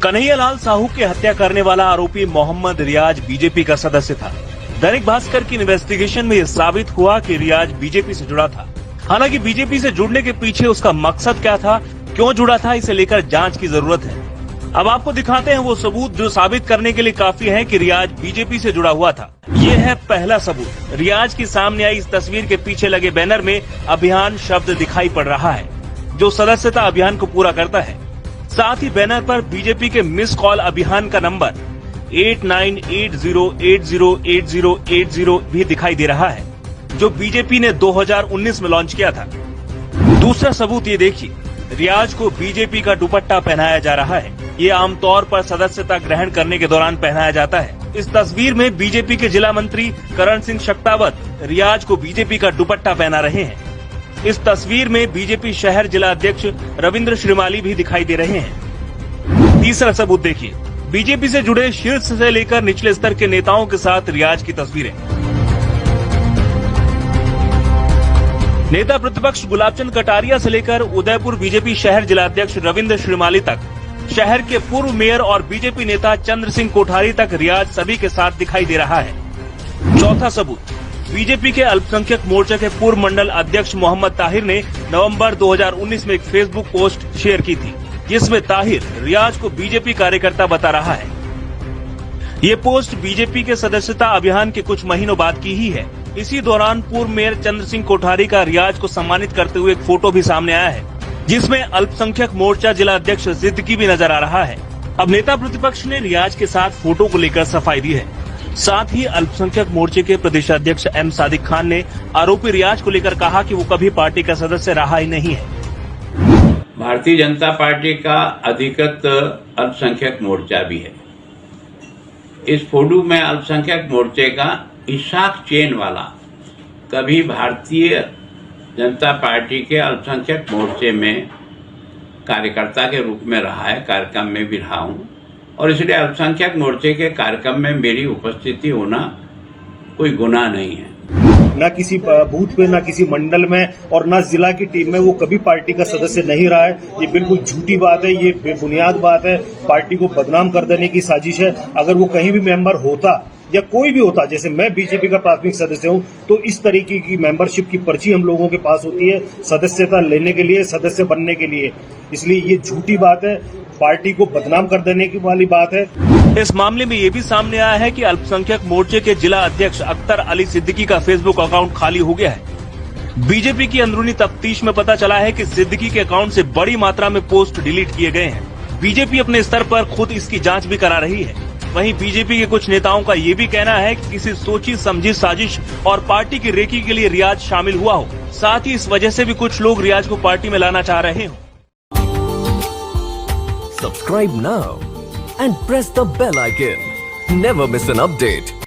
कन्हैयालाल साहू की हत्या करने वाला आरोपी मोहम्मद रियाज बीजेपी का सदस्य था। दैनिक भास्कर की इन्वेस्टिगेशन में यह साबित हुआ कि रियाज बीजेपी से जुड़ा था। हालांकि बीजेपी से जुड़ने के पीछे उसका मकसद क्या था, क्यों जुड़ा था, इसे लेकर जांच की जरूरत है। अब आपको दिखाते हैं वो सबूत जो साबित करने के लिए काफी है कि रियाज बीजेपी से जुड़ा हुआ था। ये है पहला सबूत। रियाज की सामने आई इस तस्वीर के पीछे लगे बैनर में अभियान शब्द दिखाई पड़ रहा है, जो सदस्यता अभियान को पूरा करता है। साथ ही बैनर पर बीजेपी के मिस कॉल अभियान का नंबर 8980808080 भी दिखाई दे रहा है, जो बीजेपी ने 2019 में लॉन्च किया था। दूसरा सबूत ये देखिए, रियाज को बीजेपी का दुपट्टा पहनाया जा रहा है। ये आमतौर पर सदस्यता ग्रहण करने के दौरान पहनाया जाता है। इस तस्वीर में बीजेपी के जिला मंत्री करण सिंह शक्तावत रियाज को बीजेपी का दुपट्टा पहना रहे हैं। इस तस्वीर में बीजेपी शहर जिला अध्यक्ष रविंद्र श्रीमाली भी दिखाई दे रहे हैं। तीसरा सबूत देखिए, बीजेपी से जुड़े शीर्ष से लेकर निचले स्तर के नेताओं के साथ रियाज की तस्वीरें। नेता प्रतिपक्ष गुलाबचंद कटारिया से लेकर उदयपुर बीजेपी शहर जिला अध्यक्ष रविंद्र श्रीमाली तक, शहर के पूर्व मेयर और बीजेपी नेता चंद्र सिंह कोठारी तक रियाज सभी के साथ दिखाई दे रहा है। चौथा सबूत, बीजेपी के अल्पसंख्यक मोर्चा के पूर्व मंडल अध्यक्ष मोहम्मद ताहिर ने नवंबर 2019 में एक फेसबुक पोस्ट शेयर की थी, जिसमें ताहिर रियाज को बीजेपी कार्यकर्ता बता रहा है। ये पोस्ट बीजेपी के सदस्यता अभियान के कुछ महीनों बाद की ही है। इसी दौरान पूर्व मेयर चंद्र सिंह कोठारी का रियाज को सम्मानित करते हुए एक फोटो भी सामने आया है, जिसमें अल्पसंख्यक मोर्चा जिला अध्यक्ष सिद्दीकी भी नजर आ रहा है। अब नेता प्रतिपक्ष ने रियाज के साथ फोटो को लेकर सफाई दी है। साथ ही अल्पसंख्यक मोर्चे के प्रदेशाध्यक्ष एम सादिक खान ने आरोपी रियाज को लेकर कहा कि वो कभी पार्टी का सदस्य रहा ही नहीं है। भारतीय जनता पार्टी का अधिकृत अल्पसंख्यक मोर्चा भी है। इस फोटो में अल्पसंख्यक मोर्चे का इशाक चेन वाला कभी भारतीय जनता पार्टी के अल्पसंख्यक मोर्चे में कार्यकर्ता के रूप में रहा है, कार्यक्रम में भी रहा हूं, और इसलिए अल्पसंख्यक मोर्चे के कार्यक्रम में मेरी उपस्थिति होना कोई गुनाह नहीं है। ना किसी बूथ पे, ना किसी मंडल में और ना जिला की टीम में वो कभी पार्टी का सदस्य नहीं रहा है। ये बिल्कुल झूठी बात है, ये बेबुनियाद बात है, पार्टी को बदनाम कर देने की साजिश है। अगर वो कहीं भी मेंबर होता या कोई भी होता, जैसे मैं बीजेपी का प्राथमिक सदस्य हूं, तो इस तरीके की मेंबरशिप की पर्ची हम लोगों के पास होती है सदस्यता लेने के लिए, सदस्य बनने के लिए। इसलिए ये झूठी बात है, पार्टी को बदनाम कर देने की वाली बात है। इस मामले में ये भी सामने आया है कि अल्पसंख्यक मोर्चे के जिला अध्यक्ष अख्तर अली सिद्दीकी का फेसबुक अकाउंट खाली हो गया है। बीजेपी की अंदरूनी तफ्तीश में पता चला है कि सिद्दीकी के अकाउंट से बड़ी मात्रा में पोस्ट डिलीट किए गए हैं। बीजेपी अपने स्तर पर खुद इसकी जांच भी करा रही है। वहीं बीजेपी के कुछ नेताओं का ये भी कहना है कि किसी सोची समझी साजिश और पार्टी की रेकी के लिए रियाज शामिल हुआ हो। साथ ही इस वजह से भी कुछ लोग रियाज को पार्टी में लाना चाह रहे हो। Subscribe now and press the bell icon. Never miss an update.